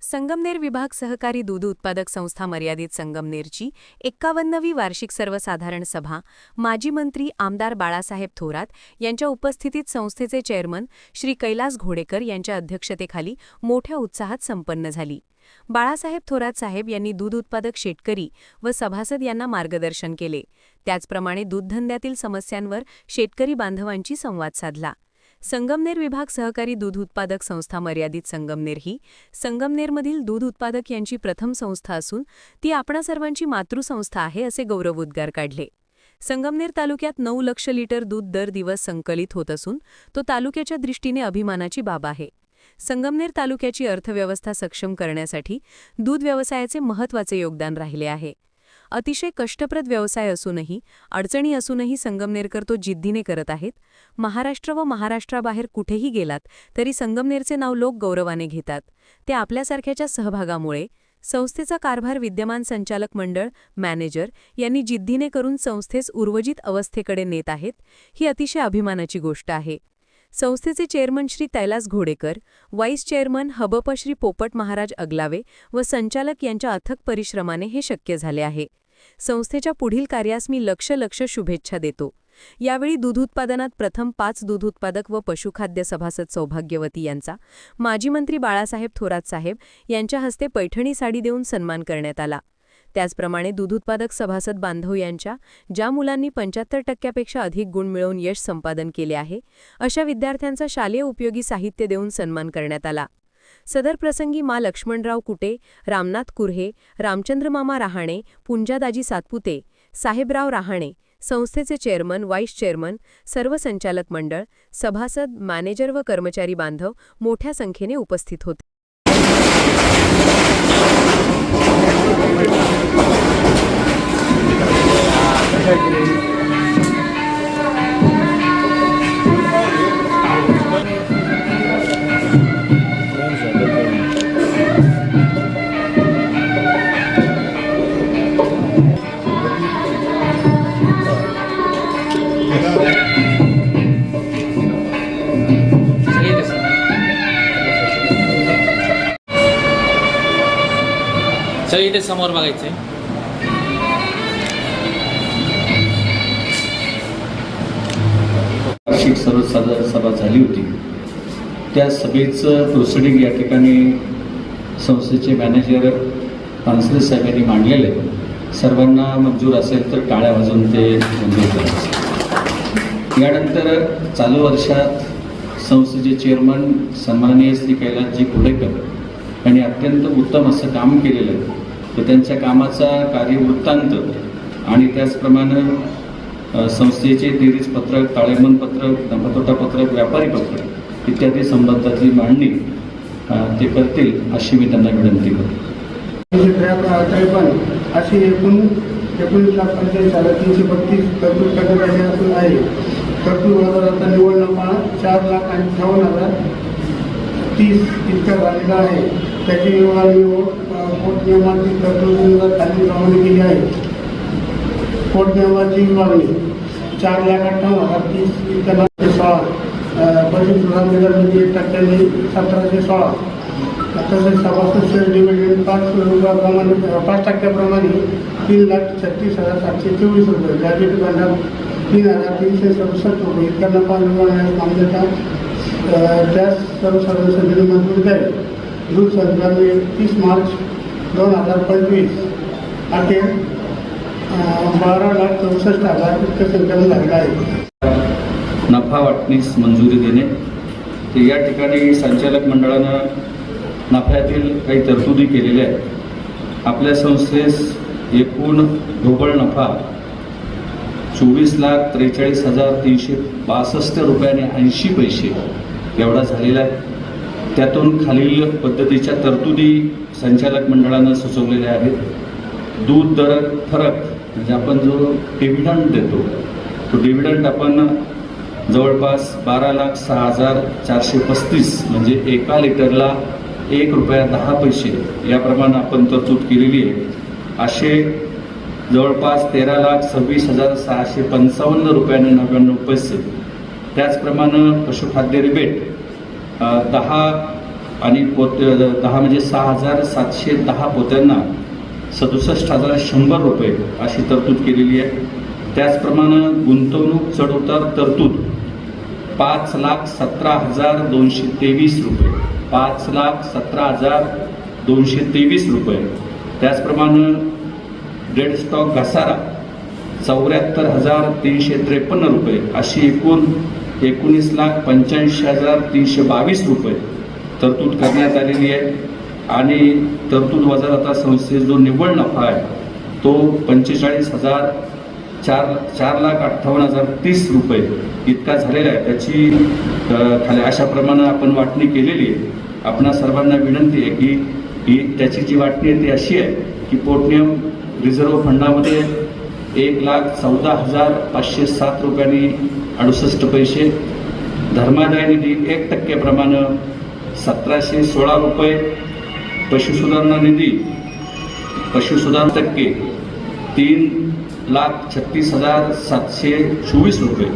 संगमनेर विभाग सहकारी दूध उत्पादक संस्था मर्यादित संगमनेरची 51वी वार्षिक सर्वसाधारण सभा माजी मंत्री आमदार बाळासाहेब थोरात यांच्या उपस्थितीत संस्थेचे चेअरमन श्री कैलास घोडेकर यांच्या अध्यक्षतेखाली मोठ्या उत्साहात संपन्न झाली। बाळासाहेब थोरात साहेब यांनी दूध उत्पादक शेतकरी व सभासद यांना मार्गदर्शन केले। त्याचप्रमाणे दूधधंद्यातील समस्यांवर शेतकरी बांधवांची संवाद साधला। संगमनेर विभाग सहकारी दूध उत्पादक संस्था मर्यादित संगमनेर ही संगमनेरमधील दूध उत्पादक यांची प्रथम संस्था असून ती आपणा सर्वांची मातृसंस्था आहे असे गौरवोद्गार काढले। संगमनेर तालुक्यात 9 लाख लिटर दूध दर दिवस संकलित होत असून तो तालुक्याच्या दृष्टीने अभिमानाची बाब आहे। संगमनेर तालुक्याची अर्थव्यवस्था सक्षम करण्यासाठी दूध व्यवसायाचे महत्त्वाचे योगदान राहिले आहे। अतिशय कष्टप्रद व्यवसाय असूनही अडचणी असूनही संगमनेरकर तो जिद्दीने करत आहेत। महाराष्ट्र व महाराष्ट्राबाहेर कुठेही गेलात तरी संगमनेरचे नाव लोक गौरवाने घेतात। ते आपल्यासारख्याच्या सहभागामुळे संस्थेचा कारभार विद्यमान संचालक मंडळ मॅनेजर यांनी जिद्दीने करून संस्थेस उर्वजित अवस्थेकडे नेत आहेत। ही अतिशय अभिमानाची गोष्ट आहे। संस्थेचे chairman Shri Kailas Ghodekar, vice chairman हबप श्री पोपट महाराज अगलावे व संचालक यांच्या अथक परिश्रमाने हे शक्य झाले आहे। संस्थेच्या पुढील कार्यास मी लक्ष शुभेच्छा देतो। यावेळी दूध उत्पादनात प्रथम 5 दूध उत्पादक व पशुखाद्य सभासद सौभाग्यवती यांचा माजी मंत्री बाळासाहेब थोरात साहेब यांच्या हस्ते पैठणी साडी देऊन सन्मान करण्यात आला। त्याचप्रमाणे दूध उत्पादक सभासद बांधव यांच्या ज्या मुलांनी 75% अधिक गुण मिळवून यश संपादन केले आहे अशा विद्यार्थ्यांचा शालेय उपयोगी साहित्य देऊन सन्मान करण्यात आला। सदर प्रसंगी मा लक्ष्मणराव कुटे, रामनाथ कुर्हे, रामचंद्र मामा रहाणे, पुंजादाजी सातपुते, साहेबराव रहाणे, संस्थेचे चेअरमन, वाईस चेअरमन, सर्व संचालक मंडळ, सभासद, मॅनेजर व कर्मचारी बांधव मोठ्या संख्येने उपस्थित होते। सर इथे समोर बघायचे। वार्षिक सर्वसाधारण सभा झाली होती। त्या सभेचं प्रोसिडिंग या ठिकाणी संस्थेचे मॅनेजर पानसरे साहेबांनी मांडलेले, सर्वांना मंजूर असेल तर टाळ्या वाजवून ते मंजूर करायचे। यानंतर चालू वर्षात संस्थेचे चेअरमन सन्माननीय श्री कैलासजी घोडेकर यांनी अत्यंत उत्तम असं काम केलेलं आहे। तर त्यांच्या कामाचा कार्यवृत्तांत आणि त्याचप्रमाणे संस्थेचे दिरीज पत्रक, ताळेबंद पत्रक, नफातोटा पत्रक, व्यापारी पत्रक इत्यादी संबंधातली मांडणी ते करतील अशी मी त्यांना विनंती करतो। 53 अशी एकूण 19,45,332 तरतूद करण्यात आली आहे। तरतूद आता निव्वळ नफा 4,58,030 इतका झालेला आहे। त्याची कोर्ट नियमाची तरतूद खालीलप्रमाणे केली आहे। कोर्ट नियमाची विभागणी 4,58,030 इतका 16 पशुसंवर्धन टक्क्यांनी 1716 तसेच सभासद शेअर डिव्हिडंड 5% 3,36,724 रुपये, गॅजेट भांडवल 3,367 रुपये इतका नफा मिळवण्यास मान्यता त्यास सर्व सदस्यांनी मंजूर द्यावी। दूध संघाने 30 मार्च 2025 अखेर 12,64,000 इतकं संकलन झालेलं आहे। नफा वाटणीस मंजुरी देणे। तर या ठिकाणी संचालक मंडळानं नफ्यातील काही तरतुदी केलेल्या आहेत। आपल्या संस्थेस एकूण ढोबळ नफा 24,43,362 रुपयाने 80 पैसे एवढा झालेला आहे। त्यातून खालील पद्धतीच्या तरतुदी संचालक मंडळानं सुचवलेल्या आहेत। दूध दर फरक म्हणजे आपण जो डिव्हिडंड देतो तो डिव्हिडंड आपण जवळपास 12,06,435 म्हणजे 1 लिटरला ₹1.10 याप्रमाणे आपण तरतूद केलेली आहे। असे जवळपास 13,26,655 रुपयाने 99 पैसे। त्याचप्रमाणे पशुखाद्य रिबेट 10 आणि 10 म्हणजे 6,710 पोत्यांना 67,100 रुपये अशी तरतूद केलेली आहे. त्याचप्रमाणे गुंतवणूक चढउतार तरतूद 5,17,223 रुपये, 5,17,223 रुपये. त्याचप्रमाणे डेड स्टॉक घसारा 74,353 रुपये अशी एकूण 19,85,322 रुपये तरतूद करण्यात आलेली आहे. आणि तरतूद वजा आता संस्थेचा जो निव्वळ नफा आहे तो 4,58,030 रुपये इतका झालेला आहे. त्याची खाली अशाप्रमाणे आपण वाटणी केलेली आहे. आपणा सर्वांना विनंती आहे की ही त्याची जी वाटणी आहे ती अशी आहे की पोटनियम रिझर्व्ह फंडामध्ये 1,14,507 रुपयांनी 68 पैसे, धर्मादाय निधी 1% प्रमाणे 1,716 रुपये, पशुसुधारणा निधी पशुसुधारणा टक्के 3,36,724 रुपये,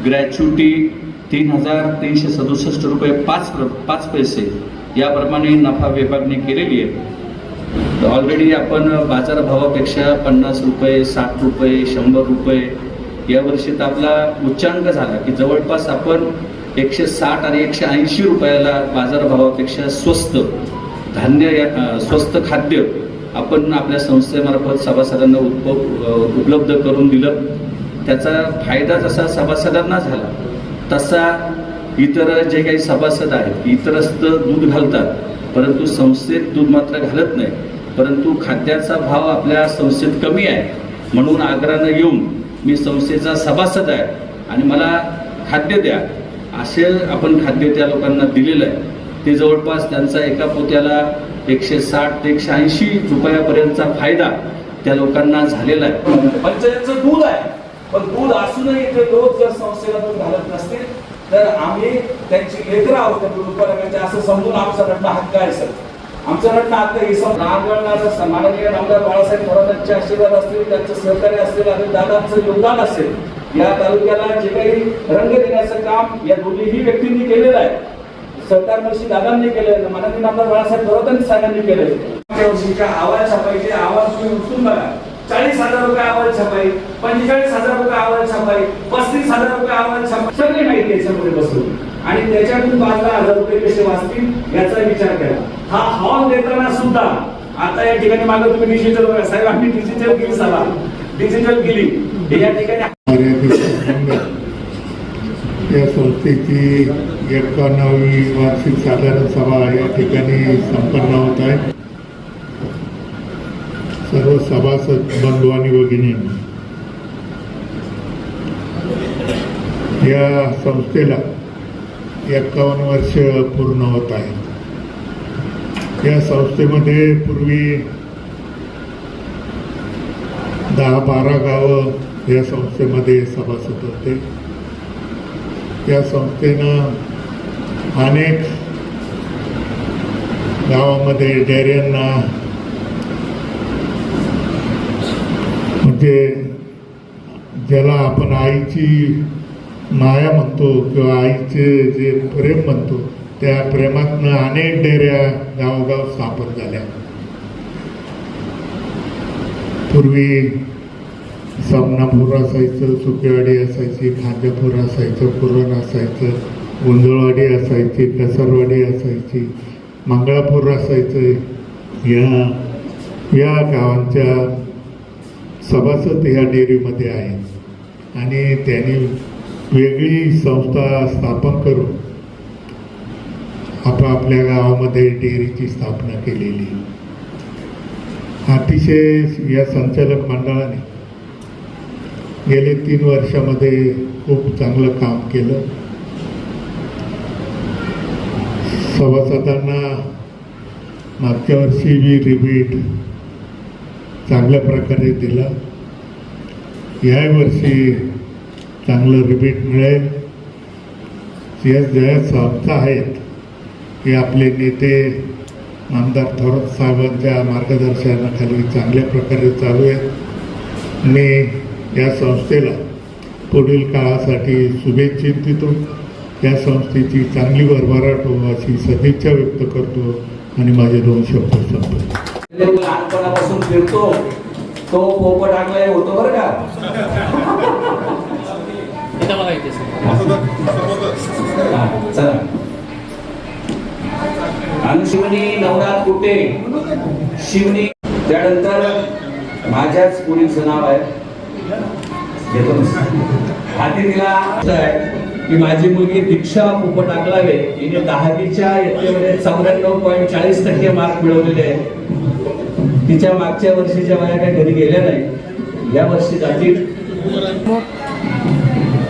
ग्रॅच्युटी 3,367 रुपये 5 पैसे याप्रमाणे नफा विभागणी केलेली आहे. ऑलरेडी आपण बाजारभावापेक्षा 50 रुपये, 60 रुपये, 100 रुपये यावर्षी तर आपला उच्चांक झाला की जवळपास आपण 160 आणि 180 रुपयाला बाजारभावापेक्षा स्वस्त खाद्य आपण आपल्या संस्थेमार्फत सभासदांना उपलब्ध करून दिलं. त्याचा फायदा जसा सभासदांना झाला तसा इतर जे काही सभासद आहेत इतरस्त दूध घालतात परंतु संस्थेत दूध मात्र घालत नाही, परंतु खाद्याचा भाव आपल्या संस्थेत कमी आहे म्हणून आग्रहानं येऊन मी संस्थेचा सभासद आहे आणि मला खाद्य द्या असे आपण खाद्य त्या लोकांना दिलेलं आहे. ते जवळपास त्यांचा एका पोत्याला 160 ते 180 रुपयापर्यंतचा फायदा त्या लोकांना झालेला आहे. पंचायतचं दूध आहे पण दूध असूनही ते रोज जर संस्थेला दूध घालत नसतील तर आम्ही त्यांची लेकरं आहोत त्या दूध उत्पादकांचे असं समजून आमचा रत्न हक्क आहे. सर आमचा रत्न हक्क ही नागळणारा माननीय आमदार बाळासाहेब थोरातांचे आशीर्वाद असतील, त्यांचं सहकार्य असेल आणि दादांचं योगदान असेल. या तालुक्याला जे काही रंग देण्याचं काम या दोन्हीही व्यक्तींनी केलेलं आहे. सरकार वर्षी दादांनी केलं, माननीय आमदार बाळासाहेब थोरातांनी साहेबांनी केलं. मागच्या वर्षीच्या आवाज छापाईचे आवाज तुम्ही उचलून बघा. 40,000 रुपये आवाज छापाई, 45,000 रुपये आवाज छापाई, 35,000 रुपये आवाज छापाई सगळी माहिती याच्यामध्ये बसवली आणि त्याच्यातून 15,000 रुपये कसे वाचतील याचा विचार करा. हा हॉल देताना सुद्धा आता या ठिकाणी मागं तुम्ही डिजिटल बघा साहेब, आम्ही डिजिटल केली सभा डिजिटल केली या ठिकाणी. या संस्थेची 51वी वार्षिक साधारण सभा या ठिकाणी संपन्न होत आहे. सर्व सभासद बंधू आणि भगिनींनी या संस्थेला 51 वर्ष पूर्ण होत आहे. या संस्थेमध्ये पूर्वी 10-12 गावं या संस्थेमध्ये सभासद होते. या संस्थेनं अनेक गावामध्ये डेअऱ्यांना म्हणजे ज्याला आपण आईची माया म्हणतो किंवा आईचे जे प्रेम म्हणतो त्या प्रेमातनं अनेक डेअऱ्या गावोगाव स्थापन झाल्या. पूर्वी सामनापूर असायचं, सुकेवाडी असायची, खांद्यापूर असायचं, पुरण असायचं, गोंधळवाडी असायची, कसरवाडी असायची, मंगळापूर असायचं. या गावांच्या सभासद या डेअरीमध्ये आहेत आणि त्यांनी वेगळी संस्था स्थापन करून आपापल्या गावामध्ये डेअरीची स्थापना केलेली. अतिशय या संचालक मंडळाने गेले 3 वर्षामध्ये खूप चांगलं काम केलं. सभासदांना मागच्या वर्षी रिबीट चांगल्या प्रकारे दिलं. यावर्षी चांगलं रिबीट मिळेल. ज्या संस्था आहेत हे आपले नेते आमदार थोरात साहेबांच्या मार्गदर्शनाखाली चांगल्या प्रकारे चालू आहेत. मी या संस्थेला पुढील काळासाठी शुभेच्छा देतो या संस्थेची चांगली भरभराट हो अशी सदिच्छा व्यक्त करतो आणि माझे 2 शब्द संपवतो. लहानपणापासून फिरतो तो पोपट आगलाय होतो बरं का. इथं बघायचे सर. हा, चला. आणि शिवनी नवनाथ कुटे शिवनी. त्यानंतर माझ्याच मुलीचं नाव आहे घेतो आधी तिला आहे की माझी मुलगी दीक्षा पोपट आगलावे हिने 10वीच्या इयत्तेमध्ये 94.40% मार्क मिळवलेले आहेत. तिच्या मागच्या वर्षीच्या वया काही घरी गेल्या नाही, या वर्षी जातील.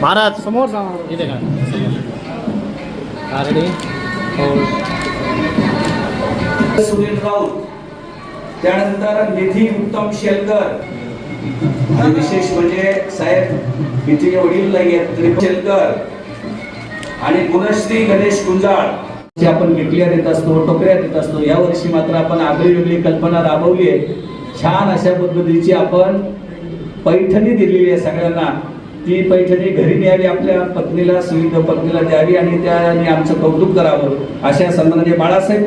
महाराज समोर इथे का कारणे सुनील राऊत. त्यानंतर निधी उत्तम शेलकर. आणि विशेष म्हणजे साहेब तिचे वडील नाही आहेत तरी शेलकर. आणि गुणश्री गणेश गुंजाळ जे आपण गिटल्या देत असतो, टोकऱ्या देत असतो. या वर्षी मात्र आपण आगळी वेगळी कल्पना राबवली आहे. छान अशा पद्धतीची आपण पैठणी दिलेली आहे सगळ्यांना. ती पैठणी घरी न्यावी, आपल्या पत्नीला सुविध पत्नीला द्यावी आणि त्याने आमचं कौतुक करावं. अशा सन्मानाने बाळासाहेब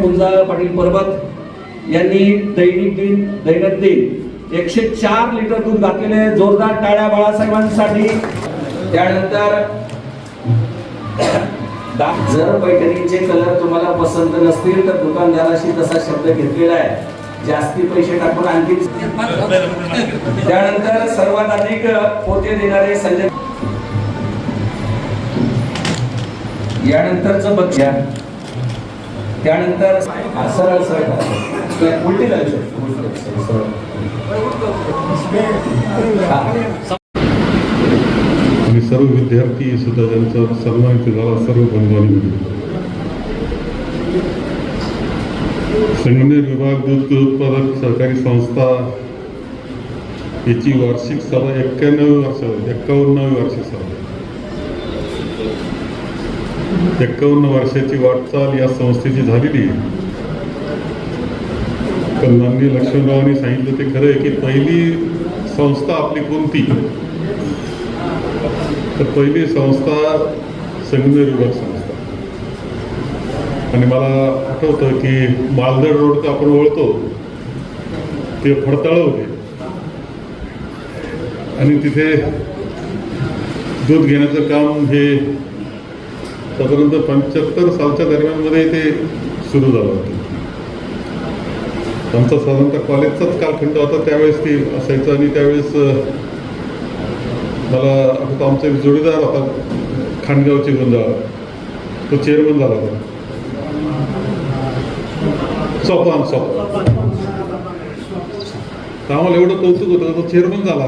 पुंजा पाटील परबत यांनी दैनंदिन 104 लिटर दूध घातलेले. जोरदार टाळ्या बाळासाहेबांसाठी. त्यानंतर जर पैठणीचे कलर तुम्हाला पसंत नसतील तर दुकानदाराशी तसा शब्द घेतलेला आहे, जास्ती पैसे टाकून आणखी. त्यानंतर सर्वात अधिक पोते देणारे संजय. यानंतरच बघ्या. त्यानंतर सरळ सरळ उलटी जायचं. आणि सर्व विद्यार्थी सुद्धा त्यांचा सन्मानित झाला. सर्व बंधूंनी संगमनेर विभाग दूध उत्पादक सहकारी संस्था याची वार्षिक सभा 51वी वार्षिक सभा. 51 वर्षाची वाटचाल या संस्थेची झालेली आहे. पण माननीय लक्ष्मणरावांनी सांगितलं ते खरं आहे की पहिली संस्था आपली कोणती, तर पहिली संस्था संगमनेर विभाग संस्था. आणि मला आठवतं की मालदड रोड तर आपण ओळखतो ते फडताळ होते आणि तिथे दूध घेण्याचं काम हे साधारणतः 75 सालच्या दरम्यानमध्ये ते सुरू झालं होतं. आमचा साधारणतः कॉलेजचाच कालखंड होता त्यावेळेस ते असायचं. आणि त्यावेळेस मला आठवतं आमचा एक जोडीदार होता खांडगावचे गुंजाळ, तो चेअरमन झाला होता. सोपान आम्हाला एवढं कौतुक होतं, तो चेअरमन झाला.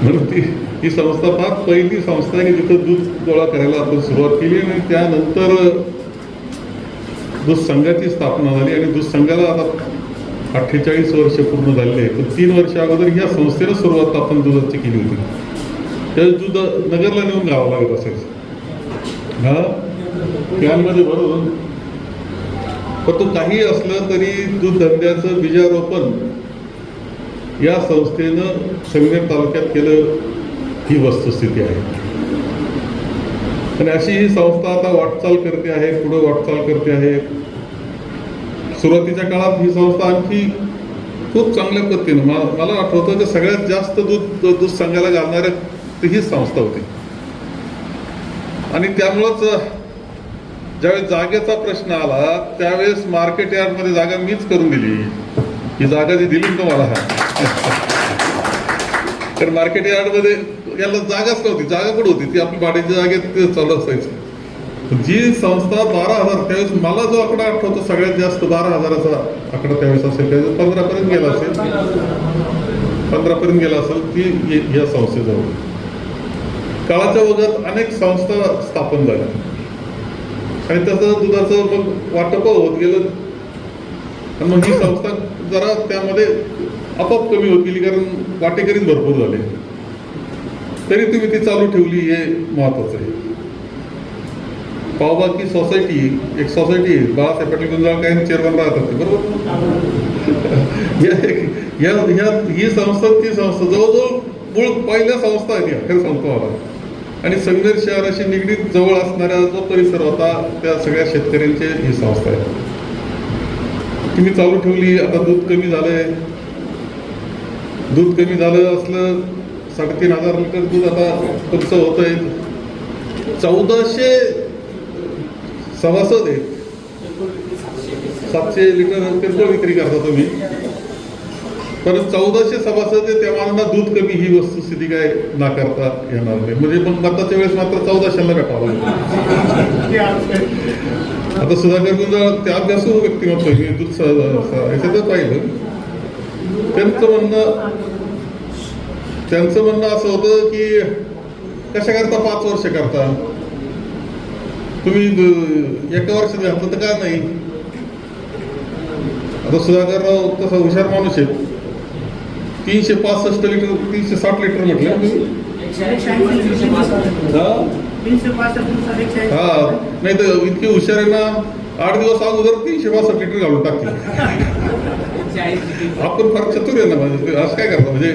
म्हणून ही संस्था फार पहिली संस्था आहे की जिथं दूध गोळा करायला आपण सुरुवात केली. आणि त्यानंतर दूध संघाची स्थापना झाली आणि दूध संघाला आता 48 वर्ष पूर्ण झालेले आहे. पण 3 वर्ष अगोदर ह्या संस्थेनं सुरुवात आपण दुधाची केली होती. त्यावेळेस दूध नगरला नेऊन गावं लागत असायचं, हा कॅनमध्ये भरून. पण तो काही असलं तरी दूध धंद्याचं बीजारोपण या संस्थेनं संगमेर तालुक्यात केलं, ही वस्तुस्थिती आहे. आणि अशी ही संस्था आता वाटचाल करते आहे, पुढे वाटचाल करते आहे. सुरुवातीच्या काळात ही संस्था आणखी खूप चांगल्या पद्धतीनं मला आठवतं की सगळ्यात जास्त दूध संघाला घालणाऱ्या हीच संस्था होती. आणि त्यामुळंच ज्यावेळेस जागेचा प्रश्न आला त्यावेळेस मार्केट यार्डमध्ये जागा मीच करून दिली. ही जागा जी दिली तुम्हाला तर मार्केट यार्डमध्ये याला जागाच नव्हती. जागा कुठं होती ती आपली भाड्याच्या जागेत चालू असायची. जी संस्था 12,000 त्यावेळेस मला जो आकडा आठवतो सगळ्यात जास्त 12,000चा आकडा त्यावेळेस असेल, त्यावेळेस 15पर्यंत गेला असेल, 15पर्यंत गेला असेल ती या संस्थेजवळ. काळाच्या ओघात अनेक संस्था स्थापन झाल्या आणि त्याचं दुधाचं मग वाटप होत गेलं. आणि मग ही संस्था जरा त्यामध्ये आपोआप कमी होत गेली कारण वाटेकरीच भरपूर झाले. तरी तुम्ही ती चालू ठेवली हे महत्वाचं आहे. पावबाकी सोसायटी एक सोसायटी बाळासाहेब पाटील गुंजाळ काय चेअरमन राहतात ते बरोबर. ही संस्था ती संस्था जवळजवळ मूळ पहिल्या संस्था आहेत या, खरं सांगतो मला. आणि संगमेर शहराशी निगडीत जवळ असणारा जो परिसर होता त्या सगळ्या शेतकऱ्यांची ही संस्था आहे. तुम्ही चालू ठेवली, आता दूध कमी झालंय. दूध कमी झालं असलं 3,500 लिटर दूध आता तुमचं होत आहे. 1400 सभासद आहेत. 700 लिटर किरकोळ विक्री करता तुम्ही, पण 1400 सभासद आहे, त्या मानानं दूध कमी ही वस्तुस्थिती काय नाकारता येणार नाही. म्हणजे मग मताच्या वेळेस मात्र 1400ला भेटावं लागेल. आता सुधाकर गुंजाळ त्या अभ्यासू व्यक्तिमत्व आहे, मी दूध याच्यातच पाहिलं. त्यांचं म्हणणं असं होतं की कशा करता 5 वर्ष करता तुम्ही, एका वर्षात घातलं तर का नाही. आता सुधाकरराव तसा हुशार माणूस आहे. 365 लिटर 360 लिटर म्हटलं हा, नाही तर इतके हुशार आहे ना, 8 दिवस अगोदर 362 लिटर घालून टाकते. आपण फार चतुर आहे ना, म्हणजे असं काय करता, म्हणजे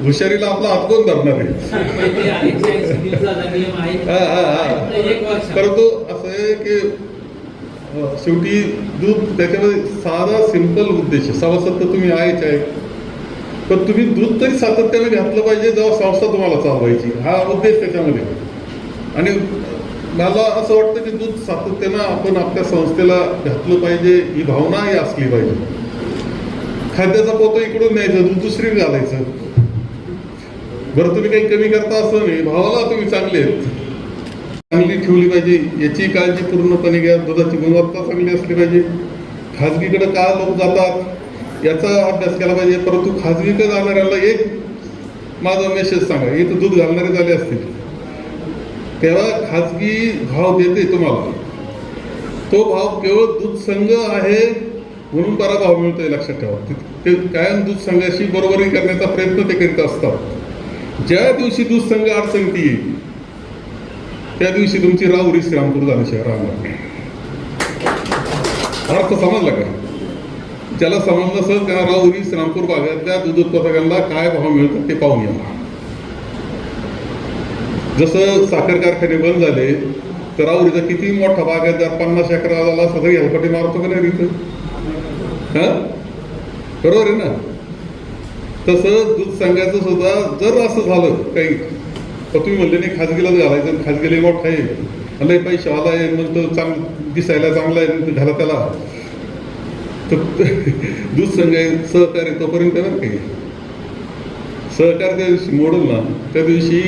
हुशारीला आपला हात कोण धरणार आहे. परंतु असं आहे की शेवटी दूध त्याच्यामध्ये साधा सिंपल उद्देश आहे. सभासद तर तुम्ही आहेच आहे, पण तुम्ही दूध तरी सातत्याने घातलं पाहिजे जेव्हा संस्था तुम्हाला चालवायची, हा उद्देश त्याच्यामध्ये. आणि मला असं वाटतं की दूध सातत्यानं आपण आपल्या संस्थेला घातलं पाहिजे, ही भावनाही असली पाहिजे. खाद्याचा पोतं इकडून न्यायचं, दूध दुसरी घालायचं. बरं, तुम्ही काही कमी करता असं नाही, भावाला तुम्ही चांगले आहेत, चांगली ठेवली पाहिजे याची काळजी पूर्णपणे घ्या. दुधाची गुणवत्ता चांगली असली पाहिजे. खाजगीकडे का लोक जातात याचा अभ्यास केला पाहिजे. परंतु खाजगीकडे जाणाऱ्याला एक माझा मेसेज सांगा, इथं दूध घालणारे झाले असतील तेव्हा खाजगी भाव देते तुम्हाला, तो भाव केवळ दूध संघ आहे म्हणून बरा भाव मिळतोय, लक्षात ठेवा. ते कायम दूध संघाशी बरोबरी करण्याचा प्रयत्न ते करीत असतात. ज्या दिवशी दूध संघ अडचणीत येईल त्या दिवशी तुमची राहुरी श्रीरामपूर झाल्याशिवाय राहणार. अर्थ समजला का? ज्याला समजलं असेल त्यांना राहुरी श्रीरामपूर भागातल्या दूध उत्पादकांना काय भाव मिळतात ते पाहून या. जसं साखर कारखाने बंद झाले तर राहुरीचा किती मोठा बागायतदार 50 एकराला सगळी हेलपटी मारतो का नाही तिथं? हा, बरोबर आहे ना. तसं दूध संघाचं सुद्धा जर असं झालं काही, तर तुम्ही म्हणले नाही खाजगीलाच घालायचं, खाजगीला मोठा आहे, लय पैशावाला आहे, मग तो दिसायला चांगला आहे घाला त्याला, तर दूध संघ सहकार्य तोपर्यंत बरं काही सहकार त्या दिवशी मोडल ना त्या दिवशी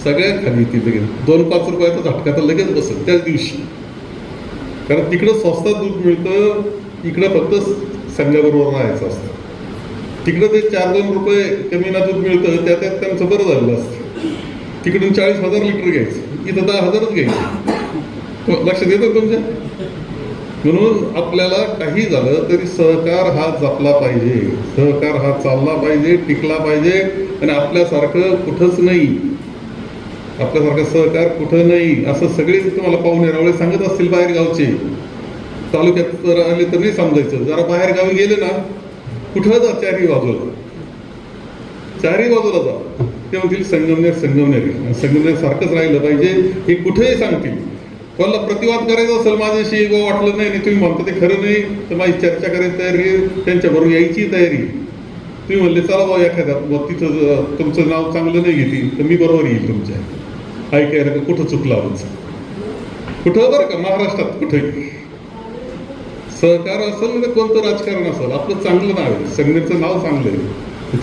सगळ्यात खाली तिथे 2-5 रुपयाचा झटका तर लगेच बसेल त्याच दिवशी. कारण तिकडं स्वस्तात दूध मिळतं, इकडं फक्त संघाबरोबर राहायचं असतं. तिकडं ते 4-2 रुपये कमीना दूध मिळतं, त्यात त्यांचं बरं झालेलं असतं. तिकडून 40,000 लिटर घ्यायचं, इथं 10,000च घ्यायचं. लक्षात येतं तुमच्या? म्हणून आपल्याला काही झालं तरी सहकार हा जपला पाहिजे, सहकार हा चालला पाहिजे, टिकला पाहिजे. आणि आपल्यासारखं कुठंच नाही, आपल्यासारखं सहकार कुठं नाही असं सगळे तुम्हाला पाहुणे रावळे सांगत असतील. बाहेर गावचे तालुक्यात तर आले तर नाही समजायचं, जरा बाहेर गावी गेले ना कुठं जा, चारही बाजूला जा, ते म्हणतील संगमनेर संगमनेर सारखंच राहिलं पाहिजे. हे कुठेही सांगतील. कोणाला प्रतिवाद करायचा असेल माझ्याशी वाटलं नाही तुम्ही म्हणता ते खरं नाही तर माझी चर्चा करायची तयारी, त्यांच्याबरोबर यायची तयारी. तुम्ही म्हणले चला भाऊ एखाद्या तिथं तुमचं नाव चांगलं नाही घेतील तर मी बरोबर येईल तुमच्या ऐकायला का कुठं चुकलं आमचं, कुठं बरं का महाराष्ट्रात कुठंही सहकार असेल तर कोणतं राजकारण असेल, आपलं चांगलं नाव आहे, संघटनेचं नाव चांगलं आहे,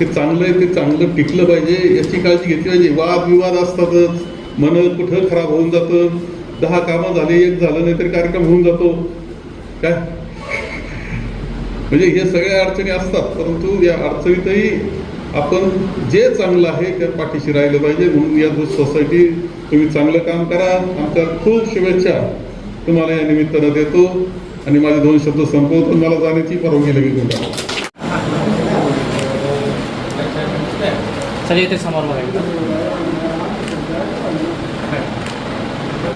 ते चांगलं आहे, ते चांगलं टिकलं पाहिजे याची काळजी घेतली पाहिजे. वादविवाद असतातच, मन कुठं खराब होऊन जातं, 10 कामं झाले, 1 झालं नाही तरी कार्यक्रम होऊन जातो काय. म्हणजे हे सगळ्या अडचणी असतात, परंतु या अडचणीतही आपण जे चांगलं आहे त्या पाठीशी राहिलं पाहिजे. म्हणून या दूध सोसायटी तुम्ही चांगलं काम करा. आमच्या खूप शुभेच्छा तुम्हाला या निमित्तानं देतो आणि माझे 2 शब्द संपवतो. मला जाण्याची परवानगी लगेच द्या. सर येते समोर बघायला.